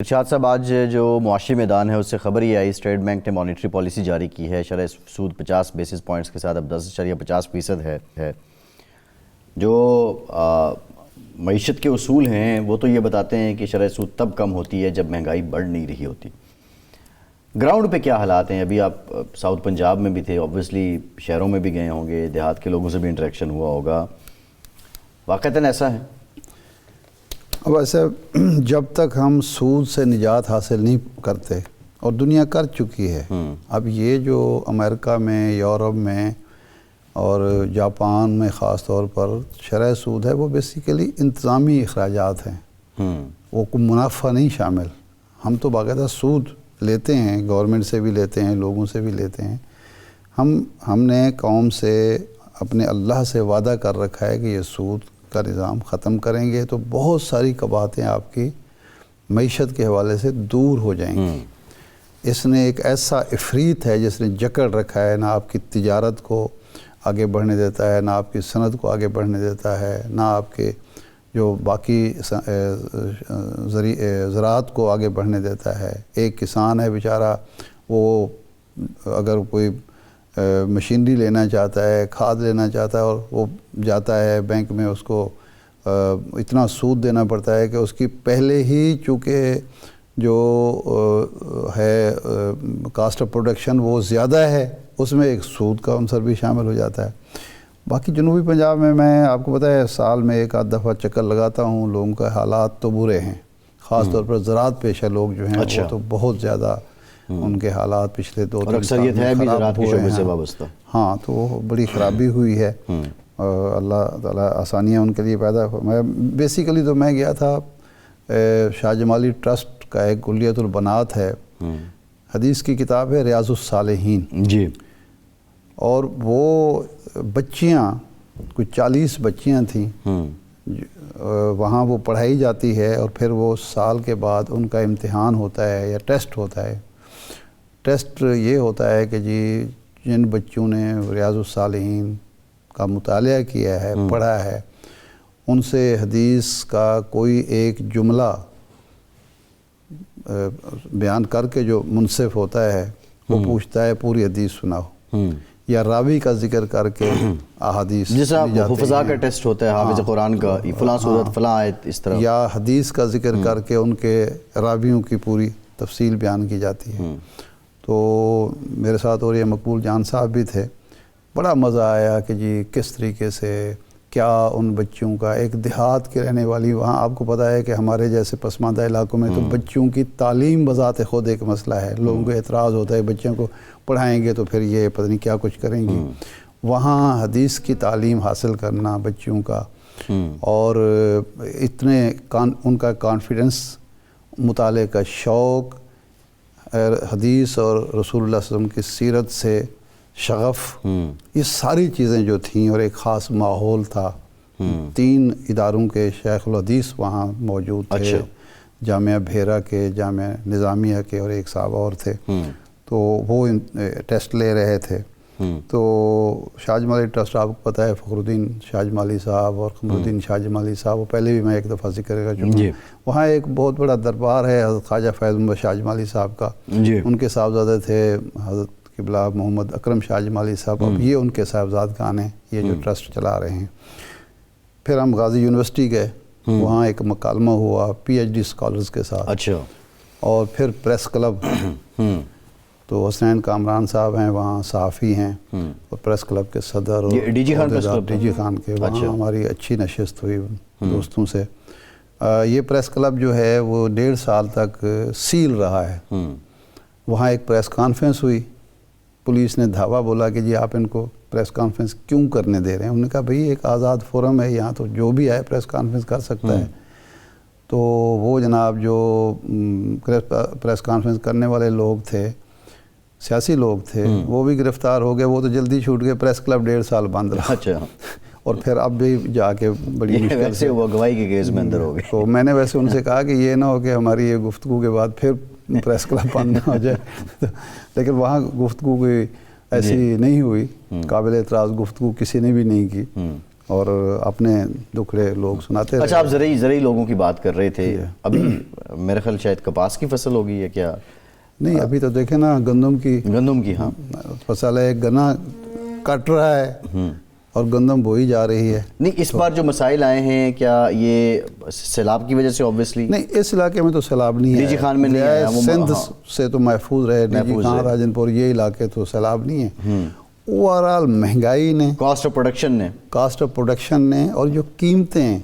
ارشاد صاحب، آج جو معاشی میدان ہے اس سے خبر یہ آئی اسٹیٹ بینک نے مانیٹری پالیسی جاری کی ہے. شرح سود 50 بیسس پوائنٹس کے ساتھ اب 10.50% ہے. جو معیشت کے اصول ہیں وہ تو یہ بتاتے ہیں کہ شرح سود تب کم ہوتی ہے جب مہنگائی بڑھ نہیں رہی ہوتی. گراؤنڈ پہ کیا حالات ہیں؟ ابھی آپ ساؤتھ پنجاب میں بھی تھے، اوبویسلی شہروں میں بھی گئے ہوں گے، دیہات کے لوگوں سے بھی انٹریکشن ہوا ہوگا. واقعتاً ایسا ہے؟ اب ایسے جب تک ہم سود سے نجات حاصل نہیں کرتے، اور دنیا کر چکی ہے. اب یہ جو امریکہ میں، یورپ میں اور جاپان میں خاص طور پر شرح سود ہے، وہ بیسیکلی انتظامی اخراجات ہیں. وہ کوئی منافع نہیں شامل. ہم تو باقاعدہ سود لیتے ہیں، گورنمنٹ سے بھی لیتے ہیں، لوگوں سے بھی لیتے ہیں. ہم نے قوم سے، اپنے اللہ سے وعدہ کر رکھا ہے کہ یہ سود کا نظام ختم کریں گے تو بہت ساری قباحتیں آپ کی معیشت کے حوالے سے دور ہو جائیں گی. اس نے ایک ایسا عفریت ہے جس نے جکڑ رکھا ہے، نہ آپ کی تجارت کو آگے بڑھنے دیتا ہے، نہ آپ کی صنعت کو آگے بڑھنے دیتا ہے، نہ آپ کے جو باقی زراعت کو آگے بڑھنے دیتا ہے. ایک کسان ہے بیچارہ، وہ اگر کوئی مشینری لینا چاہتا ہے، کھاد لینا چاہتا ہے، اور وہ جاتا ہے بینک میں، اس کو اتنا سود دینا پڑتا ہے کہ اس کی پہلے ہی چونکہ جو ہے کاسٹ آف پروڈکشن وہ زیادہ ہے، اس میں ایک سود کا عنصر بھی شامل ہو جاتا ہے. باقی جنوبی پنجاب میں آپ کو پتہ ہے سال میں ایک آدھ دفعہ چکر لگاتا ہوں. لوگوں کا حالات تو برے ہیں، خاص طور پر زراعت پیشہ لوگ جو ہیں وہ تو بہت زیادہ ان کے حالات پچھلے 2-3 سال میں خراب ہوئے ہیں. ہاں، تو وہ بڑی خرابی ہوئی ہے. اللہ تعالیٰ آسانیاں ان کے لیے پیدا. میں بیسیکلی تو میں گیا تھا، شاہ جمالی ٹرسٹ کا ایک کلیت البنات ہے، حدیث کی کتاب ہے ریاض الصالحین جی، اور وہ بچیاں کچھ 40 بچیاں تھیں. وہاں وہ پڑھائی جاتی ہے اور پھر وہ سال کے بعد ان کا امتحان ہوتا ہے یا ٹیسٹ ہوتا ہے. ٹیسٹ یہ ہوتا ہے کہ جی جن بچوں نے ریاض الصالحین کا مطالعہ کیا ہے، پڑھا ہے، ان سے حدیث کا کوئی ایک جملہ بیان کر کے جو منصف ہوتا ہے وہ پوچھتا ہے پوری حدیث سناؤ، یا راوی کا ذکر کر کے احادیث جیسا حفظہ کا ٹیسٹ ہوتا ہے، حافظ قرآن کا فلاں صورت فلاں آیت، اس طرح، یا حدیث کا ذکر کر کے ان کے راویوں کی پوری تفصیل بیان کی جاتی ہے. تو میرے ساتھ اور یہ مقبول جان صاحب بھی تھے. بڑا مزہ آیا کہ جی کس طریقے سے کیا ان بچوں کا، ایک دیہات کے رہنے والی، وہاں آپ کو پتہ ہے کہ ہمارے جیسے پسماندہ علاقوں میں تو بچوں کی تعلیم بذات خود ایک مسئلہ ہے. لوگوں کو اعتراض ہوتا ہے بچوں کو پڑھائیں گے تو پھر یہ پتہ نہیں کیا کچھ کریں گی. وہاں حدیث کی تعلیم حاصل کرنا بچوں کا، اور اتنے ان کا کانفیڈنس، مطالعے کا شوق، حدیث اور رسول اللہ صلی اللہ علیہ وسلم کی سیرت سے شغف، یہ ساری چیزیں جو تھیں، اور ایک خاص ماحول تھا. 3 اداروں کے شیخ الحدیث وہاں موجود تھے، جامعہ بھیرا کے، جامعہ نظامیہ کے، اور ایک صاحب اور تھے. تو وہ ٹیسٹ لے رہے تھے. تو شاہ جمالی ٹرسٹ آپ کو پتہ ہے، فخر الدین شاہ جمالی صاحب اور قمر الدین شاہ جمالی صاحب، وہ پہلے بھی میں ایک دفعہ ذکر کر چکا ہوں. وہاں ایک بہت بڑا دربار ہے حضرت خواجہ فیض محمد شاہ جمالی صاحب کا. ان کے صاحبزادے تھے حضرت قبلہ محمد اکرم شاہ جمالی صاحب. اب یہ ان کے صاحبزادگان ہیں، یہ جو ٹرسٹ چلا رہے ہیں. پھر ہم غازی یونیورسٹی گئے، وہاں ایک مکالمہ ہوا PhD اسکالرز کے ساتھ. اچھا. اور پھر پریس کلب، تو حسین کامران صاحب ہیں وہاں، صحافی ہیں، اور پریس کلب کے صدر، اور ڈی جی خان کے وہاں ہماری اچھی نشست ہوئی دوستوں سے. یہ پریس کلب جو ہے وہ 1.5 سال تک سیل رہا ہے. وہاں ایک پریس کانفرنس ہوئی، پولیس نے دھاوا بولا کہ جی آپ ان کو پریس کانفرنس کیوں کرنے دے رہے ہیں؟ انہوں نے کہا بھئی ایک آزاد فورم ہے، یہاں تو جو بھی آئے پریس کانفرنس کر سکتا ہے. تو وہ جناب جو پریس کانفرنس کرنے والے لوگ تھے، سیاسی لوگ تھے، وہ بھی گرفتار ہو گئے. وہ تو جلدی چھوٹ گئے. پریس کلب 1.5 سال بند رہا. اچھا. اور پھر اب بھی جا کے بڑی مشکل سے وہ گواہی کے کیس میں اندر ہو گئے. تو میں نے ویسے ان سے کہا کہ یہ نہ ہو کہ ہماری یہ گفتگو کے بعد پھر پریس کلب بند نہ ہو جائے. لیکن وہاں گفتگو کوئی ایسی نہیں ہوئی، قابل اعتراض گفتگو کسی نے بھی نہیں کی. اور اپنے دکھڑے لوگ سناتے رہے. اچھا، آپ زرعی لوگوں کی بات کر رہے تھے. ابھی میرے خیال شاید کپاس کی فصل ہوگی ہے کیا؟ نہیں، ابھی تو دیکھیں نا گندم کی ہاں فصل ہے. گنا کٹ رہا ہے اور گندم بوئی جا رہی ہے. نہیں، اس بار جو مسائل آئے ہیں کیا یہ سیلاب کی وجہ سے؟ اوبویسلی نہیں، اس علاقے میں تو سیلاب نہیں ہے. ڈی جی خان میں نہیں آیا. سندھ سے تو محفوظ رہے. ڈی جی خان، راجن پور، یہ علاقے تو سیلاب نہیں ہے. اوورآل مہنگائی نے، کاسٹ آف پروڈکشن نے اور جو قیمتیں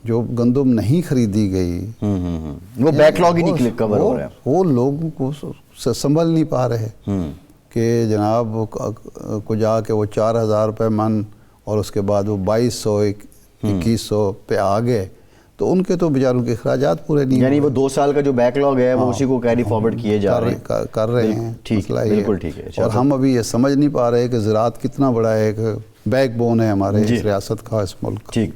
جو گندم نہیں خریدی گئی، وہ بیک لاگ ہی نہیں کور ہو رہا ہے. وہ لوگوں کو سنبھل نہیں پا رہے کہ جناب کو جا کے وہ 4,000 روپے من اور اس کے بعد وہ 2,200 2,100 پہ آ گئے تو ان کے تو بیچاروں کے اخراجات پورے نہیں. یعنی وہ 2 سال کا جو بیک لاگ ہے وہ اسی کو کیری فارورڈ کیے جا رہے ہیں. کر رہے ہیں. بالکل ٹھیک ہے. اور ہم ابھی یہ سمجھ نہیں پا رہے کہ زراعت کتنا بڑا ایک بیک بون ہے ہمارے اس ریاست کا، اس ملک کا. ٹھیک.